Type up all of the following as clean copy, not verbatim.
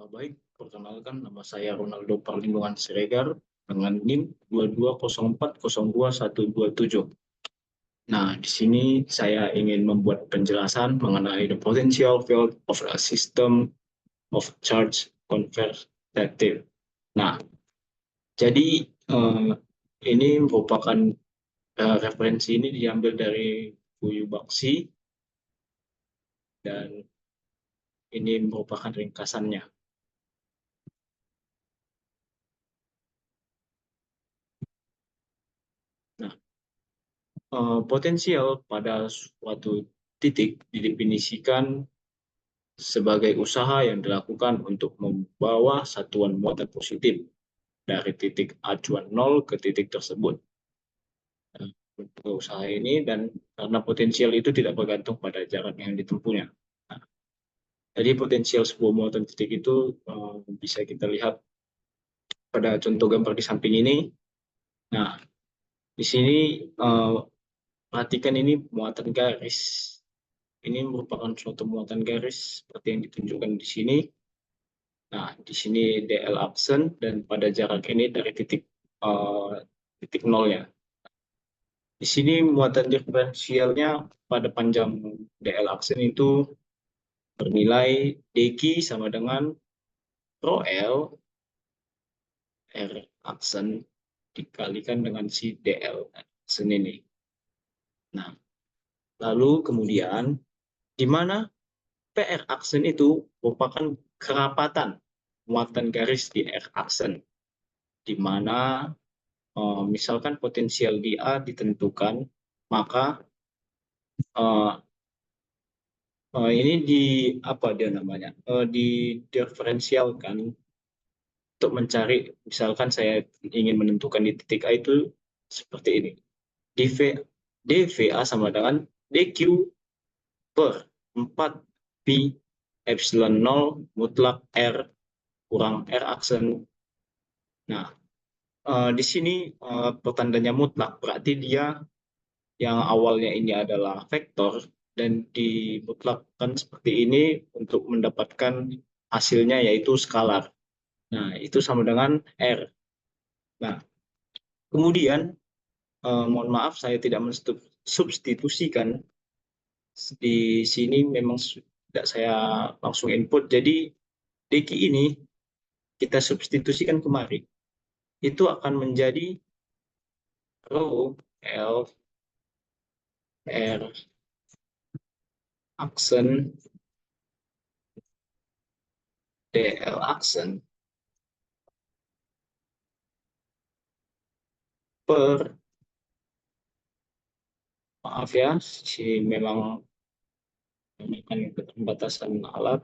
Baik, perkenalkan nama saya Ronaldo Perlindungan Siregar dengan NIM 2204022127. Nah, di sini saya ingin membuat penjelasan mengenai the potential field of a system of charge convertative. Nah, jadi ini merupakan referensi ini diambil dari Fuyubashi dan ini merupakan ringkasannya. Nah, potensial pada suatu titik didefinisikan sebagai usaha yang dilakukan untuk membawa satuan muatan positif dari titik acuan nol ke titik tersebut. Nah, untuk usaha ini dan karena potensial itu tidak bergantung pada jarak yang ditempuhnya. Nah, jadi potensial sebuah muatan titik itu bisa kita lihat pada contoh gambar di samping ini. Nah, di sini eh, perhatikan ini muatan garis. Ini merupakan suatu muatan garis seperti yang ditunjukkan di sini. Nah, di sini DL aksen dan pada jarak ini dari titik nolnya. Di sini muatan diferensialnya pada panjang DL aksen itu bernilai dq sama dengan rho L R aksen dikalikan dengan si DL aksen ini. Nah, lalu kemudian di mana PR aksen itu merupakan kerapatan muatan garis di R aksen, di mana misalkan potensial di A ditentukan, maka uh, ini di apa dia namanya diferensialkan untuk mencari, misalkan saya ingin menentukan di titik A itu seperti ini, dv dva sama dengan dq per 4 pi epsilon 0 mutlak r kurang r aksen. Nah, di sini pertandanya mutlak, berarti dia yang awalnya ini adalah vektor dan dimutlakkan seperti ini untuk mendapatkan hasilnya yaitu skalar. Nah, itu sama dengan R. Nah, kemudian mohon maaf saya tidak mensubstitusikan di sini, memang tidak saya langsung input. Jadi dq ini kita substitusikan kemari. Itu akan menjadi rho L R aksen DL aksen per, maaf ya, si memang menggunakan keterbatasan alat,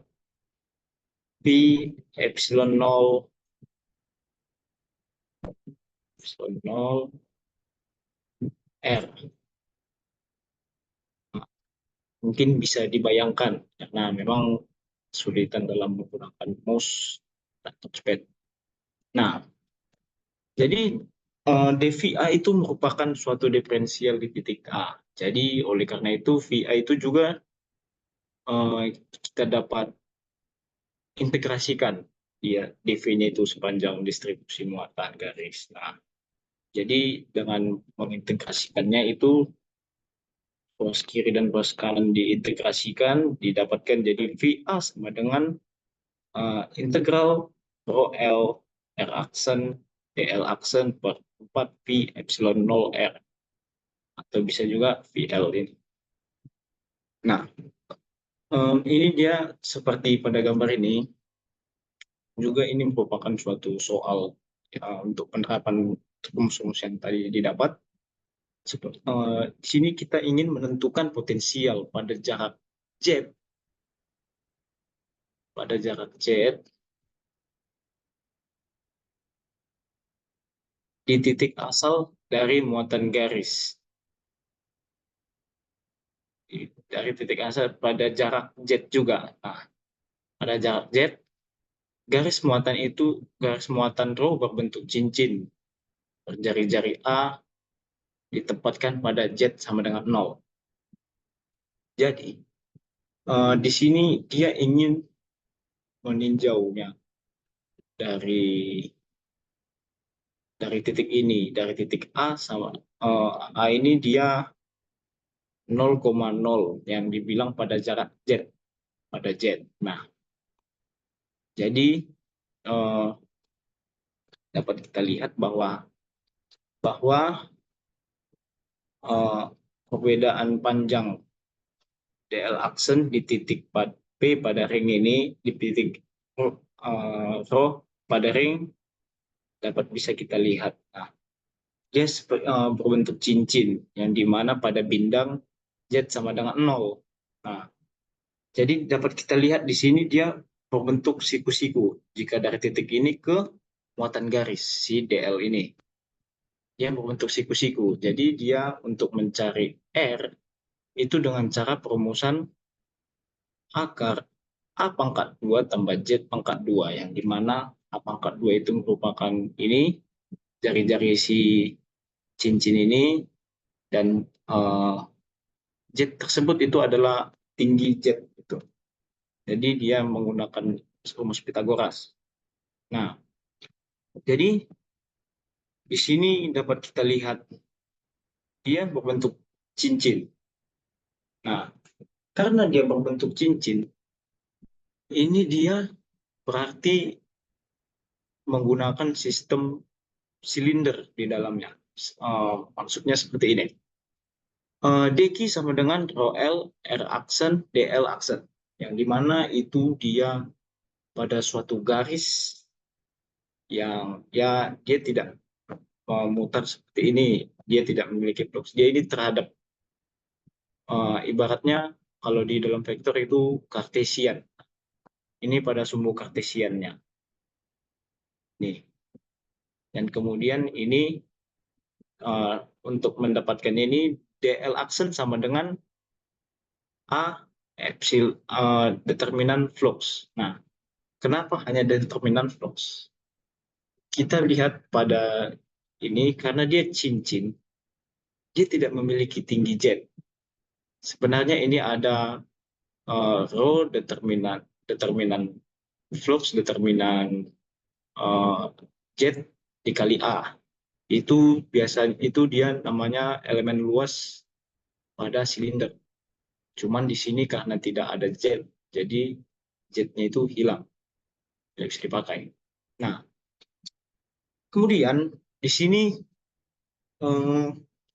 pi epsilon 0 epsilon 0 R. Mungkin bisa dibayangkan karena memang kesulitan dalam menggunakan mouse dan touchpad. Nah, jadi dVA itu merupakan suatu diferensial di titik A. Jadi oleh karena itu VA itu juga kita dapat integrasikan dia dV-nya itu sepanjang distribusi muatan garis. Nah, jadi dengan mengintegrasikannya itu ruas kiri dan ruas kanan diintegrasikan, didapatkan jadi VA sama dengan integral rho L R aksen DL aksen per 4 pi epsilon 0 R, atau bisa juga VL ini. Nah, ini dia seperti pada gambar ini, juga ini merupakan suatu soal untuk penerapan rumus-rumus yang tadi didapat. Di sini kita ingin menentukan potensial Z, pada jarak Z di titik asal dari muatan garis. Dari titik asal pada jarak Z juga. Nah, pada jarak Z, garis muatan itu, garis muatan rho berbentuk cincin. Jari-jari A ditempatkan pada Z sama dengan 0. Jadi, di sini dia ingin meninjaunya dari titik ini, dari titik A sama A ini dia 0,0 yang dibilang pada jarak Z, pada Z. Nah, jadi eh, dapat kita lihat bahwa perbedaan panjang DL aksen di titik P pada ring ini, di titik rho pada ring dapat bisa kita lihat. Nah, dia berbentuk cincin yang dimana pada bintang Z sama dengan 0. Nah, jadi dapat kita lihat di sini dia berbentuk siku-siku jika dari titik ini ke muatan garis si DL ini. Dia berbentuk siku-siku. Jadi dia untuk mencari R itu dengan cara perumusan akar A pangkat 2 tambah Z pangkat 2, yang dimana A pangkat 2 itu merupakan ini jari-jari si cincin ini, dan Z tersebut itu adalah tinggi Z itu. Jadi dia menggunakan rumus Pitagoras. Nah, jadi di sini dapat kita lihat dia berbentuk cincin. Nah, karena dia berbentuk cincin, ini dia berarti menggunakan sistem silinder di dalamnya. Maksudnya seperti ini. DQ sama dengan rho L, R aksen, DL aksen. Yang dimana itu dia pada suatu garis yang ya dia tidak memutar seperti ini. Dia tidak memiliki flux. Dia ini terhadap ibaratnya kalau di dalam vektor itu kartesian. Ini pada sumbu kartesiannya. Nih. Dan kemudian ini untuk mendapatkan ini DL aksen sama dengan A epsilon determinan flux. Nah, kenapa hanya determinan flux? Kita lihat pada ini karena dia cincin, dia tidak memiliki tinggi Z. Sebenarnya ini ada rho determinan flux determinan uh, Z dikali A. Itu biasanya itu dia namanya elemen luas pada silinder. Cuman di sini karena tidak ada Z, jadi Z-nya itu hilang, tidak bisa dipakai. Nah, kemudian di sini eh,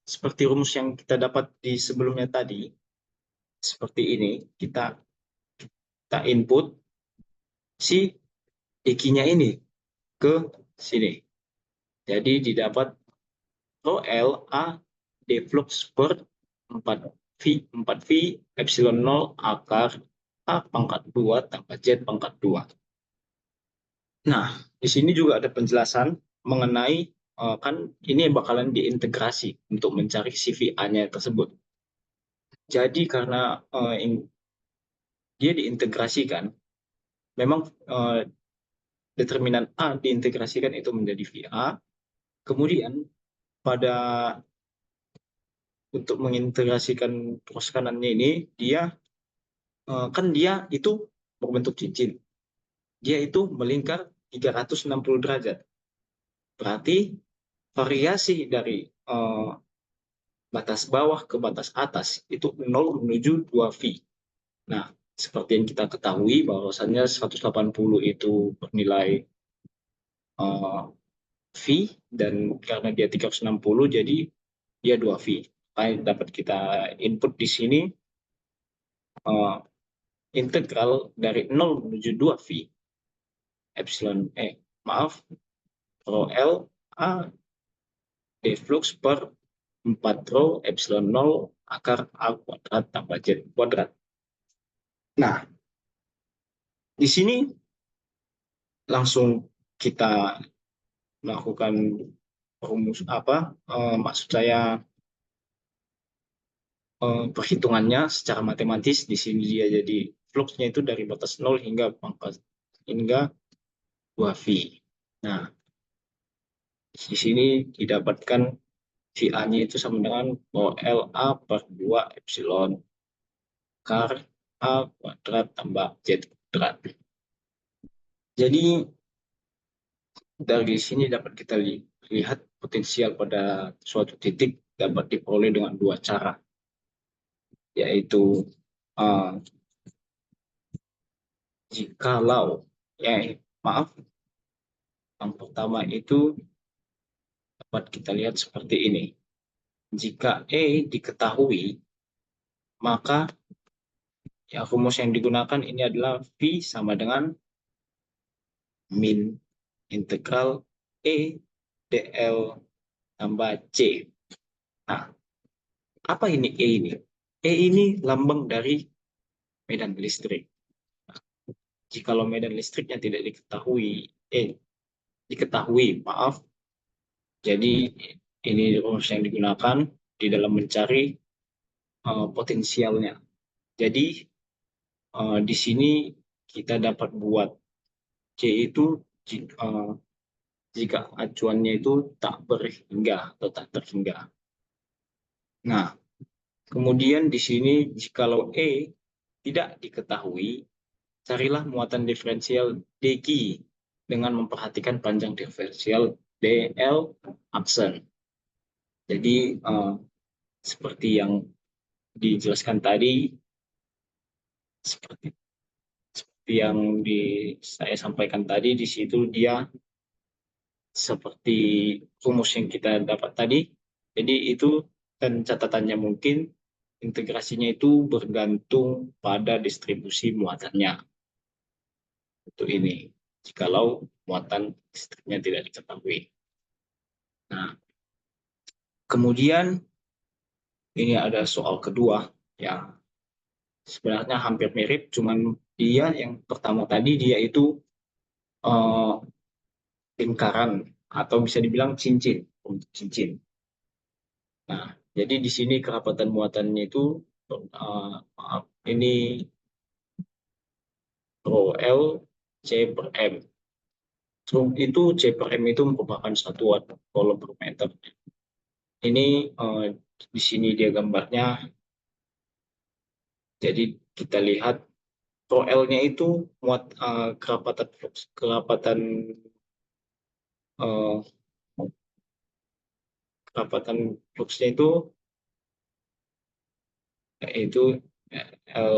seperti rumus yang kita dapat di sebelumnya tadi, seperti ini, kita input si X-nya ini ke sini. Jadi didapat rho L A d flux per 4V epsilon 0 akar A pangkat 2 tambah Z pangkat 2. Nah, di sini juga ada penjelasan mengenai kan ini bakalan diintegrasi untuk mencari CVA-nya tersebut. Jadi karena dia diintegrasikan, memang determinan A diintegrasikan itu menjadi VA. Kemudian pada untuk mengintegrasikan ruas kanannya ini, dia kan dia itu berbentuk cincin. Dia itu melingkar 360 derajat. Berarti variasi dari batas bawah ke batas atas itu 0 menuju 2V. Nah, seperti yang kita ketahui bahwasannya 180 itu bernilai V, dan karena dia 360 jadi dia 2V. Dapat kita input di sini integral dari 0 menuju 2V epsilon maaf rho L A d flux per 4 rho epsilon 0 akar A kuadrat tambah Z kuadrat. Nah, di sini langsung kita melakukan rumus maksud saya perhitungannya secara matematis. Di sini dia jadi fluxnya itu dari batas 0 hingga 2V. Nah, di sini didapatkan VA-nya itu sama dengan OLA per 2 epsilon kar A kuadrat tambah Z kuadrat. Jadi dari sini dapat kita lihat potensial pada suatu titik dapat diperoleh dengan dua cara, yaitu uh, jikalau, maaf, yang pertama itu dapat kita lihat seperti ini. Jika E diketahui, maka ya rumus yang digunakan ini adalah V sama dengan min integral E dl tambah C. Nah, apa ini E ini? E ini lambang dari medan listrik. Jikalau medan listriknya tidak diketahui, maaf, jadi ini rumus yang digunakan di dalam mencari potensialnya. Jadi di sini kita dapat buat C itu jika acuannya itu tak berhingga atau tak terhingga. Nah, kemudian di sini jikalau E tidak diketahui, carilah muatan diferensial dq dengan memperhatikan panjang diferensial dl aksen. Jadi seperti yang dijelaskan tadi, seperti yang saya sampaikan tadi, di situ dia seperti rumus yang kita dapat tadi. Jadi itu, dan catatannya mungkin integrasinya itu bergantung pada distribusi muatannya. Untuk ini, jikalau muatan listriknya tidak diketahui. Nah, kemudian ini ada soal kedua yang sebenarnya hampir mirip, cuman dia yang pertama tadi dia itu uh, lingkaran atau bisa dibilang cincin untuk cincin. Nah, jadi di sini kerapatan muatannya itu maaf, ini rho L C per M. Itu C per M itu merupakan satuan kolom per meter. Ini di sini dia gambarnya. Jadi kita lihat rho L-nya itu kerapatan uh, kerapatan fluksnya itu L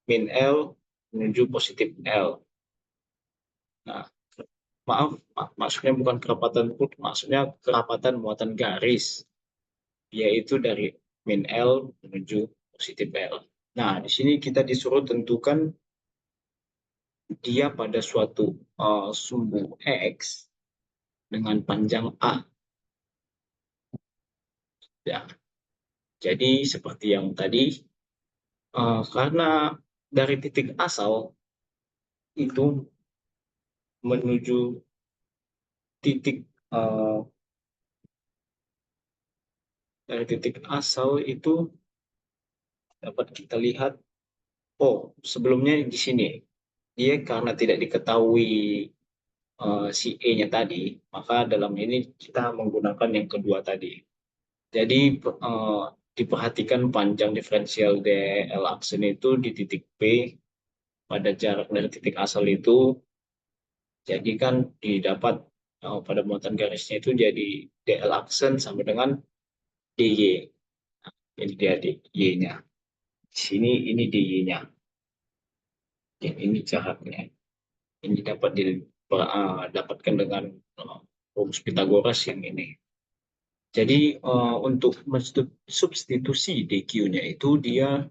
min L menuju positif L. Nah, maksudnya bukan kerapatan flux, maksudnya kerapatan muatan garis, yaitu dari min L menuju positif L. Nah, di sini kita disuruh tentukan dia pada suatu sumbu X dengan panjang A. Ya, jadi seperti yang tadi, karena dari titik asal itu menuju titik uh, dari titik asal itu dapat kita lihat, oh sebelumnya di sini dia karena tidak diketahui si E-nya tadi, maka dalam ini kita menggunakan yang kedua tadi. Jadi diperhatikan panjang diferensial dl aksen itu di titik P pada jarak dari titik asal itu, jadi kan didapat pada muatan garisnya itu jadi dl aksen sama dengan dy. Jadi dia dy-nya. Di sini ini dy-nya. Ini jaraknya. Ini dapat didapatkan dengan rumus Pitagoras yang ini. Jadi untuk substitusi dq-nya itu dia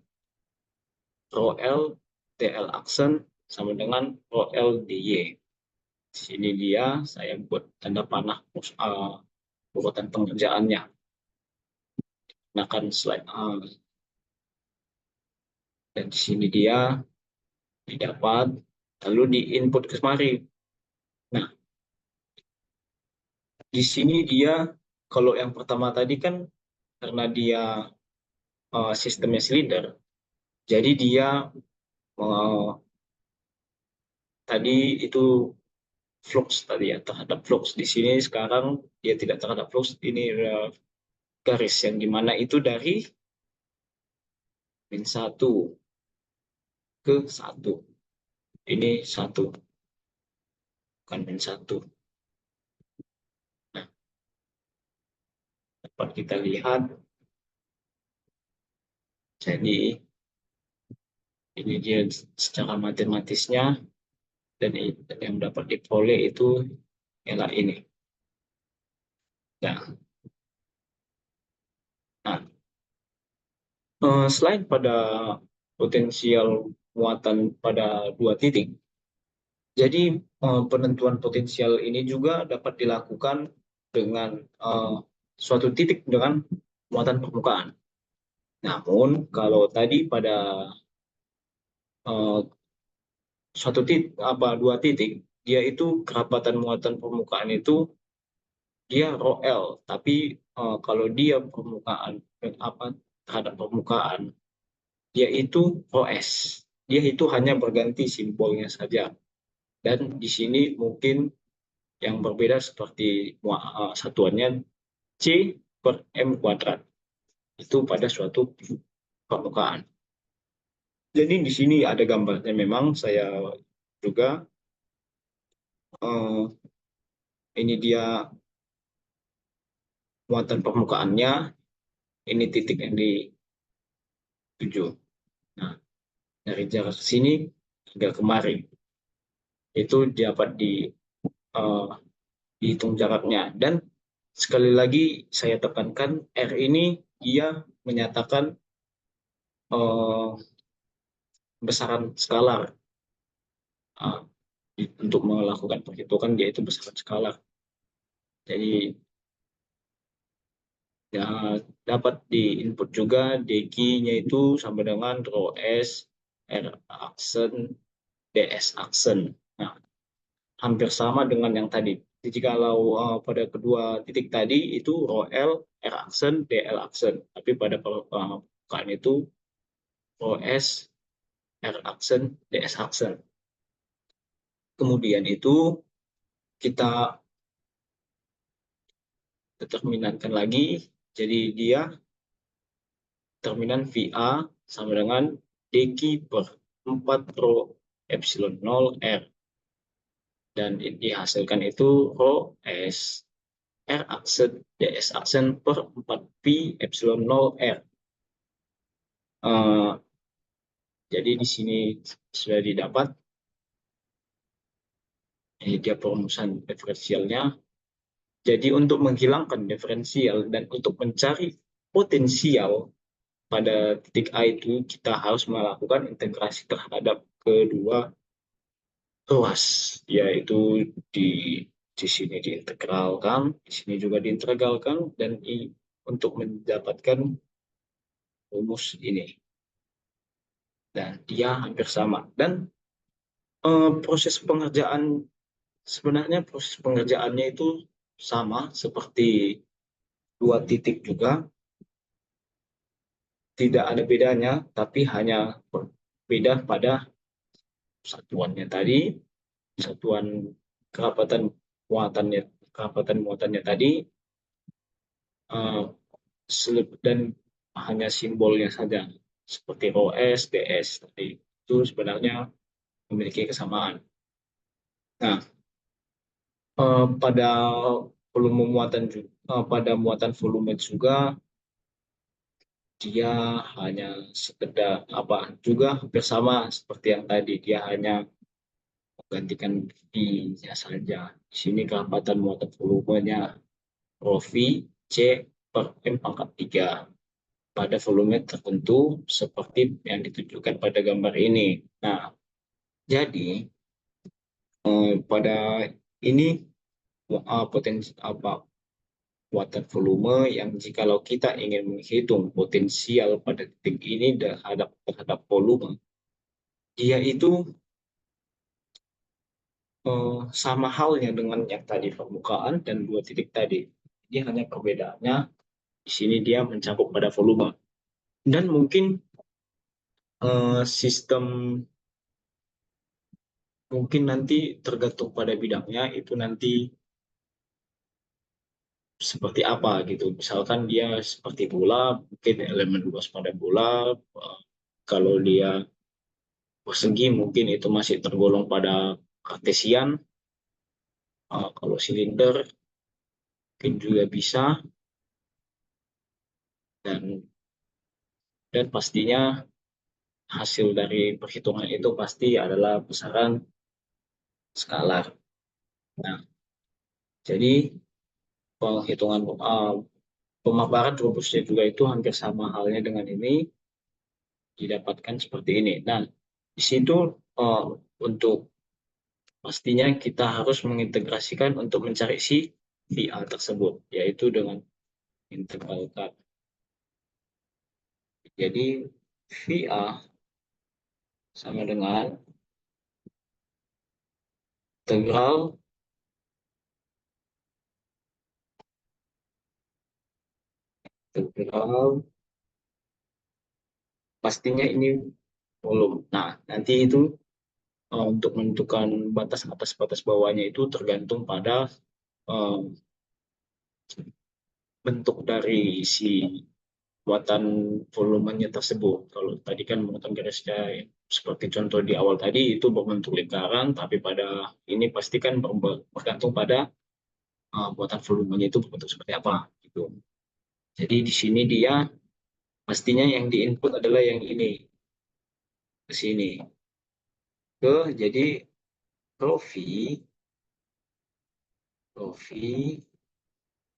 rho L dl aksen sama dengan rho L dy. Di sini dia saya buat tanda panah urutan pengerjaannya. Gunakan slide dan di sini dia didapat lalu di input ke kemari. Nah, di sini dia kalau yang pertama tadi kan karena dia sistemnya silinder, jadi dia tadi itu flux tadi ya terhadap flux. Di sini sekarang dia tidak terhadap flux, ini garis yang dimana itu dari min 1 ke 1. Ini 1. bukan min 1. Nah, dapat kita lihat, jadi ini dia secara matematisnya, dan yang dapat diperoleh itu ialah ini. Nah, nah selain pada potensial muatan pada dua titik, jadi penentuan potensial ini juga dapat dilakukan dengan suatu titik dengan muatan permukaan. Namun kalau tadi pada suatu titik dua titik, dia itu kerapatan muatan permukaan itu dia rho L, tapi kalau dia permukaan terhadap permukaan, dia itu rho S. Dia itu hanya berganti simbolnya saja. Dan di sini mungkin yang berbeda seperti satuannya C per M kuadrat. Itu pada suatu permukaan. Jadi di sini ada gambarnya, memang saya juga ini dia muatan permukaannya, ini titik yang dituju. Nah, dari jarak sini hingga kemari itu dapat uh, dihitung jaraknya. Dan sekali lagi saya tekankan, R ini dia menyatakan besaran skalar. Uh, untuk melakukan perhitungan dia itu besaran skalar. Jadi ya, dapat diinput juga dq-nya itu sama dengan rho s r aksen ds aksen. Nah, hampir sama dengan yang tadi. Jadi kalau pada kedua titik tadi itu rho l r aksen dl aksen, tapi pada permukaan itu rho s r aksen ds aksen. Kemudian itu kita determinankan lagi, jadi dia determinan VA sama dengan dq per 4 rho epsilon 0 R. Dan dihasilkan itu rho S R aksen ds aksen per 4 pi epsilon 0 R. Jadi di sini sudah didapat. Ini dia perumusan diferensialnya. Jadi untuk menghilangkan diferensial dan untuk mencari potensial pada titik A itu kita harus melakukan integrasi terhadap kedua ruas, yaitu di di sini diintegralkan, di sini juga diintegralkan, dan untuk mendapatkan rumus ini. Dan dia hampir sama. Dan proses pengerjaan, sebenarnya proses pengerjaannya itu sama seperti dua titik juga, tidak ada bedanya, tapi hanya berbeda pada satuannya tadi, satuan kerapatan muatannya tadi, dan hanya simbolnya saja seperti OS, DS tadi itu sebenarnya memiliki kesamaan. Nah, pada volume muatan pada muatan volume juga dia hanya sekedar juga hampir sama seperti yang tadi, dia hanya menggantikan V-nya saja. Di sini kerapatan muatan volumenya rho V C per M pangkat 3 pada volume tertentu seperti yang ditunjukkan pada gambar ini. Nah, jadi pada ini potensi muatan volume yang jikalau kita ingin menghitung potensial pada titik ini terhadap volume, dia itu sama halnya dengan yang tadi permukaan dan dua titik tadi. Dia hanya perbedaannya di sini dia mencakup pada volume. Dan mungkin sistem mungkin nanti tergantung pada bidangnya itu nanti seperti apa gitu. Misalkan dia seperti bola, mungkin elemen luas pada bola. Kalau dia persegi mungkin itu masih tergolong pada kartesian. Kalau silinder mungkin juga bisa, dan pastinya hasil dari perhitungan itu pasti adalah besaran skalar. Nah, jadi penghitungan pemaparan rumusnya juga itu hampir sama halnya dengan ini, didapatkan seperti ini. Nah, di situ uh, untuk pastinya kita harus mengintegrasikan untuk mencari si VA tersebut, yaitu dengan integral K. Jadi VA sama dengan integral integral pastinya ini volume. Nah, nanti itu untuk menentukan batas atas batas bawahnya itu tergantung pada eh, bentuk dari si muatan volumenya tersebut. Kalau tadi kan muatan garisnya seperti contoh di awal tadi itu berbentuk lingkaran, tapi pada ini pasti kan bergantung pada muatan volumenya itu berbentuk seperti apa gitu. Jadi di sini dia pastinya yang diinput adalah yang ini ke sini ke, jadi rho v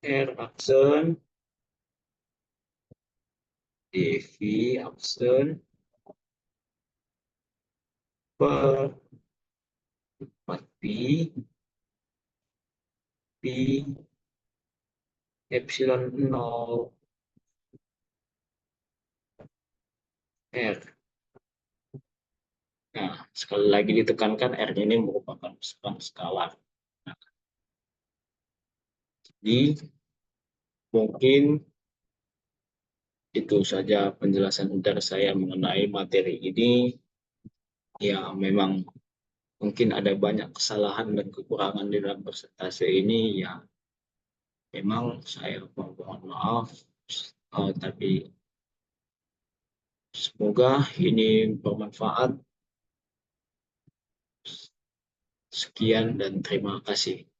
r aksen dv aksen per 4pi pi epsilon 0 r. Nah, sekali lagi ditekankan R ini merupakan besaran skalar. Nah, jadi mungkin itu saja penjelasan dari saya mengenai materi ini. Ya, memang mungkin ada banyak kesalahan dan kekurangan di dalam persentase ini. Ya, memang saya mohon maaf. Tapi semoga ini bermanfaat. Sekian dan terima kasih.